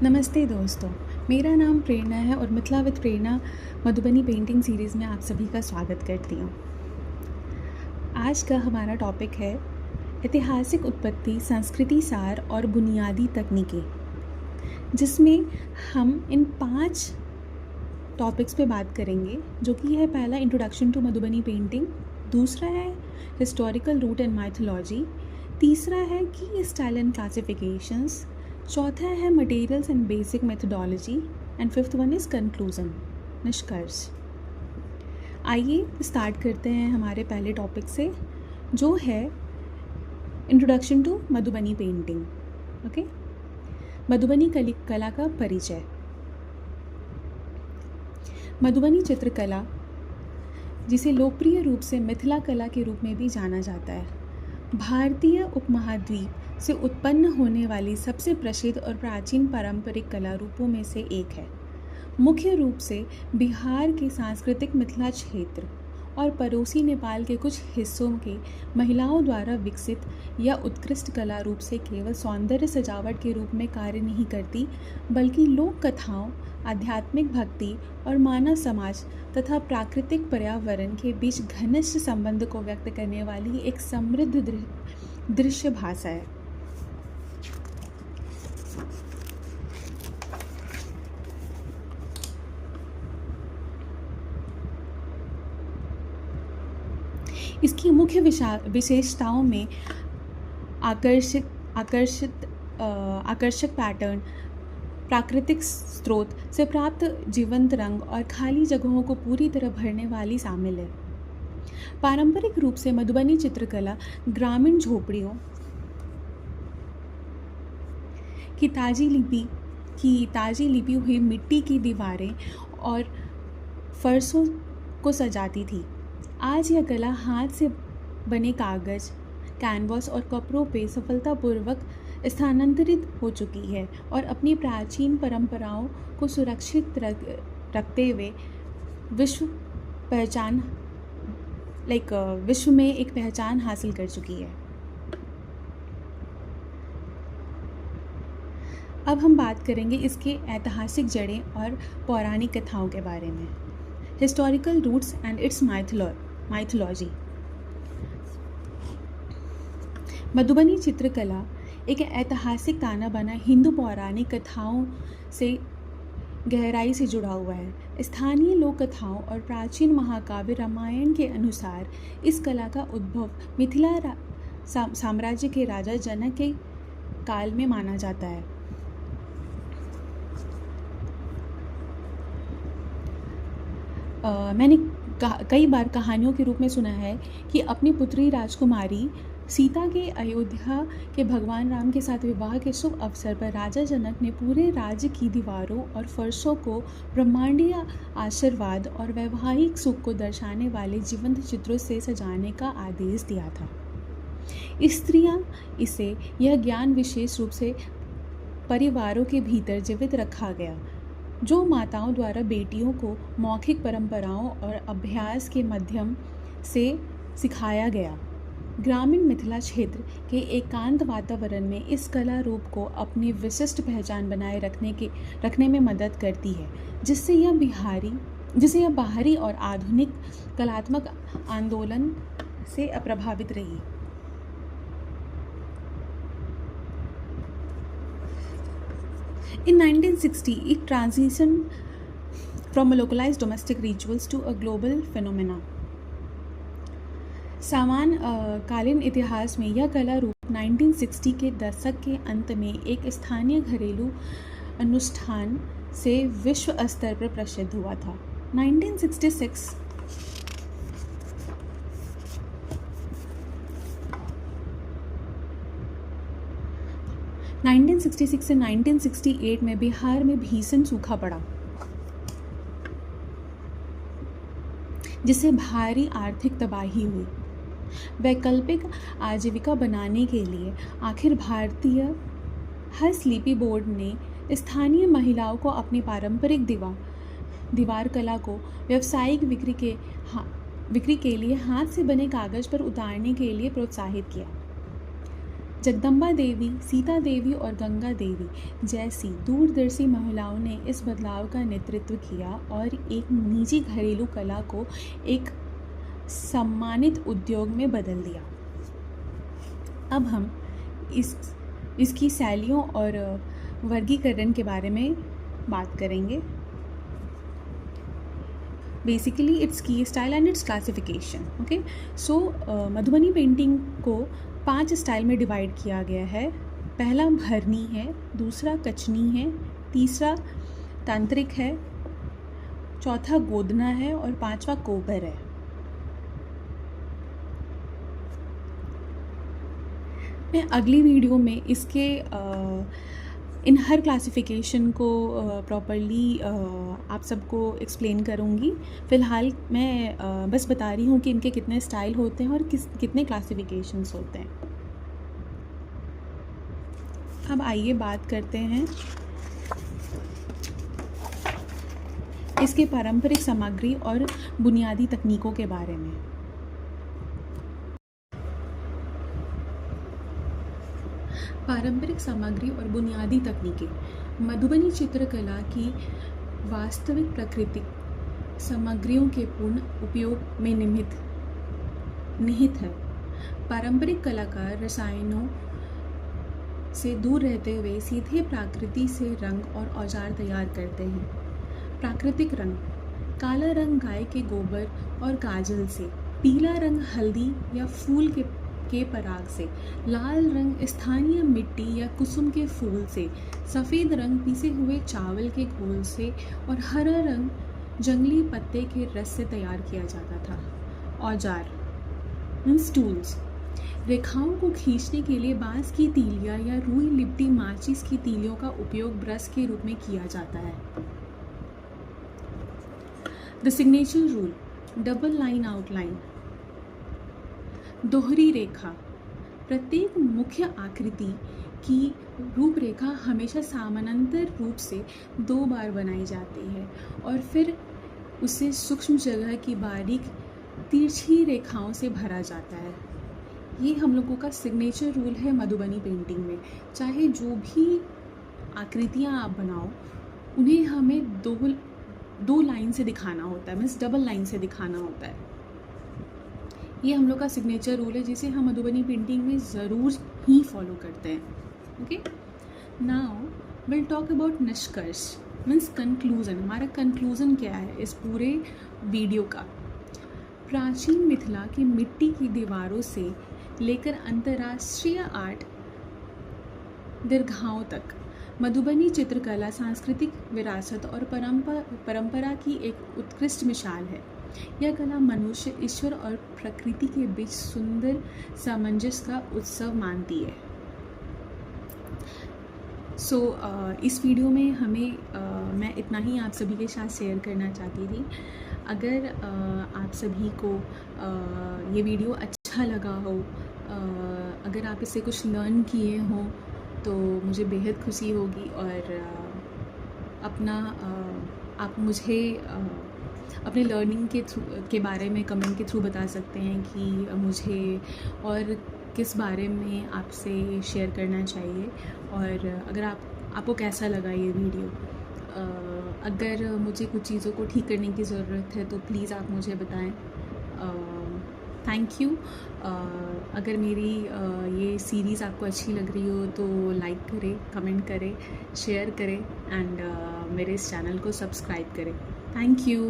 नमस्ते दोस्तों, मेरा नाम प्रेरणा है और Mithila with Prerna Madhubani painting series में आप सभी का स्वागत करती हूँ। आज का हमारा टॉपिक है ऐतिहासिक उत्पत्ति, संस्कृति सार और बुनियादी तकनीकें, जिसमें हम इन 5 टॉपिक्स पे बात करेंगे, जो कि है पहला इंट्रोडक्शन टू मधुबनी पेंटिंग, दूसरा है हिस्टोरिकल रूट एंड माइथोलॉजी, तीसरा है की स्टाइल एंड क्लासिफिकेशंस, चौथा है materials and basic methodology and fifth one is conclusion, निष्कर्ष। आइए स्टार्ट करते हैं हमारे पहले टॉपिक से, जो है introduction to Madhubani painting. Okay, Madhubani कला का परिचय। मधुबनी चित्रकला, जिसे लोकप्रिय रूप से मिथिला कला के रूप में भी जाना जाता है, भारतीय उपमहाद्वीप से उत्पन्न होने वाली सबसे प्रसिद्ध और प्राचीन पारंपरिक कला रूपों में से एक है। मुख्य रूप से बिहार के सांस्कृतिक मिथिला क्षेत्र और पड़ोसी नेपाल के कुछ हिस्सों के महिलाओं द्वारा विकसित या उत्कृष्ट कला रूप से केवल सौंदर्य सजावट के रूप में कार्य नहीं करती, बल्कि लोक कथाओं, आध्यात्मिक भक्ति और मानव समाज तथा प्राकृतिक पर्यावरण के बीच घनिष्ठ संबंध को व्यक्त करने वाली एक समृद्ध दृश्य भाषा है। इसकी मुख्य विशेषताओं में आकर्षक पैटर्न, प्राकृतिक स्रोत से प्राप्त जीवंत रंग और खाली जगहों को पूरी तरह भरने वाली शामिल है। पारंपरिक रूप से मधुबनी चित्रकला ग्रामीण झोपड़ियों की ताजी लिपी हुई मिट्टी की दीवारें और फर्शों को सजाती थी। आज यह कला हाथ से बने कागज, कैनवास और कपड़ों पे सफलतापूर्वक स्थानांतरित हो चुकी है और अपनी प्राचीन परंपराओं को सुरक्षित रखते हुए विश्व में एक पहचान हासिल कर चुकी है। अब हम बात करेंगे इसके ऐतिहासिक जड़ें और पौराणिक कथाओं के बारे में। Historical roots and its mythology. Madhubani चित्रकला एक ऐतिहासिक ताना बना हिंदू पौराणिक कथाओं से गहराई से जुड़ा हुआ है। स्थानीय लोक कथाओं और प्राचीन महाकाव्य रामायण के अनुसार इस कला का उद्भव मिथिला साम्राज्य के राजा जनक के काल में माना जाता है। मैंने कई बार कहानियों के रूप में सुना है कि अपनी पुत्री राजकुमारी सीता के अयोध्या के भगवान राम के साथ विवाह के शुभ अवसर पर राजा जनक ने पूरे राज्य की दीवारों और फर्शों को ब्रह्मांडीय आशीर्वाद और वैवाहिक सुख को दर्शाने वाले जीवंत चित्रों से सजाने का आदेश दिया था। स्त्रियां इसे यह ज्ञान विशेष रूप से परिवारों के भीतर जीवित रखा गया, जो माताओं द्वारा बेटियों को मौखिक परंपराओं और अभ्यास के माध्यम से सिखाया गया। ग्रामीण मिथिला क्षेत्र के एकांत वातावरण में इस कला रूप को अपनी विशिष्ट पहचान बनाए रखने में मदद करती है, जिससे यह बाहरी और आधुनिक कलात्मक आंदोलन से अप्रभावित रही। In 1960, it transitioned from a localized domestic rituals to a global phenomena. कालीन इतिहास में यह कला रूप 1960 के दशक के अंत में एक स्थानीय घरेलू अनुष्ठान से विश्व स्तर पर प्रसिद्ध हुआ था। 1966 से 1968 में बिहार में भीषण सूखा पड़ा, जिससे भारी आर्थिक तबाही हुई। वैकल्पिक आजीविका बनाने के लिए आखिर भारतीय हस्तलिपि बोर्ड ने स्थानीय महिलाओं को अपनी पारंपरिक दीवार कला को व्यावसायिक बिक्री के लिए हाथ से बने कागज पर उतारने के लिए प्रोत्साहित किया, जगदम्बा देवी, सीता देवी और गंगा देवी जैसी दूरदर्शी महिलाओं ने इस बदलाव का नेतृत्व किया और एक निजी घरेलू कला को एक सम्मानित उद्योग में बदल दिया। अब हम इसकी शैलियों और वर्गीकरण के बारे में बात करेंगे। बेसिकली इट्स की style and it's classification. Okay, so Madhubani painting को 5 स्टाइल में डिवाइड किया गया है। पहला भरनी है, दूसरा कचनी है, तीसरा तांत्रिक है, चौथा गोदना है और पांचवा कोबर है। मैं अगली वीडियो में इसके इन हर क्लासिफिकेशन को प्रॉपरली आप सबको एक्सप्लेन करूँगी। फ़िलहाल मैं बस बता रही हूँ कि इनके कितने स्टाइल होते हैं और कितने क्लासिफिकेशंस होते हैं। अब आइए बात करते हैं इसके पारंपरिक सामग्री और बुनियादी तकनीकों के बारे में। पारंपरिक सामग्री और बुनियादी तकनीकें मधुबनी चित्रकला की वास्तविक प्राकृतिक सामग्रियों के पूर्ण उपयोग में निहित है। पारंपरिक कलाकार रसायनों से दूर रहते हुए सीधे प्रकृति से रंग और औजार तैयार करते हैं। प्राकृतिक रंग: काला रंग गाय के गोबर और काजल से, पीला रंग हल्दी या फूल के पराग से, लाल रंग स्थानीय मिट्टी या कुसुम के फूल से, सफ़ेद रंग पीसे हुए चावल के घोल से और हरा रंग जंगली पत्ते के रस से तैयार किया जाता था। औजार मीन्स टूल्स: रेखाओं को खींचने के लिए बांस की तीलियां या रुई लिपटी माचिस की तीलियों का उपयोग ब्रश के रूप में किया जाता है। The signature rule: double line outline, दोहरी रेखा। प्रत्येक मुख्य आकृति की रूपरेखा हमेशा समानांतर रूप से 2 बार बनाई जाती है और फिर उसे सूक्ष्म जगह की बारीक तिरछी रेखाओं से भरा जाता है। ये हम लोगों का सिग्नेचर रूल है मधुबनी पेंटिंग में। चाहे जो भी आकृतियाँ आप बनाओ, उन्हें हमें दो लाइन से दिखाना होता है, मीन्स डबल लाइन से दिखाना होता है। ये हम लोग का सिग्नेचर रूल है जिसे हम मधुबनी पेंटिंग में ज़रूर ही फॉलो करते हैं। Okay, now will talk about निष्कर्ष मीन्स कंक्लूज़न। हमारा कंक्लूज़न क्या है इस पूरे वीडियो का? प्राचीन मिथिला की मिट्टी की दीवारों से लेकर अंतर्राष्ट्रीय आर्ट दीर्घाओं तक मधुबनी चित्रकला सांस्कृतिक विरासत और परंपरा की एक उत्कृष्ट मिसाल है। यह कला मनुष्य, ईश्वर और प्रकृति के बीच सुंदर सामंजस्य का उत्सव मानती है। इस वीडियो में मैं इतना ही आप सभी के साथ शेयर करना चाहती थी। अगर आप सभी को ये वीडियो अच्छा लगा हो, अगर आप इससे कुछ लर्न किए हों, तो मुझे बेहद खुशी होगी। और आप मुझे अपने लर्निंग के बारे में कमेंट के थ्रू बता सकते हैं कि मुझे और किस बारे में आपसे शेयर करना चाहिए, और अगर आपको कैसा लगा ये वीडियो। अगर मुझे कुछ चीज़ों को ठीक करने की ज़रूरत है तो प्लीज़ आप मुझे बताएं। Thank you. अगर मेरी ये सीरीज़ आपको अच्छी लग रही हो तो लाइक करें, कमेंट करें, शेयर करें एंड मेरे इस चैनल को सब्सक्राइब करें। Thank you.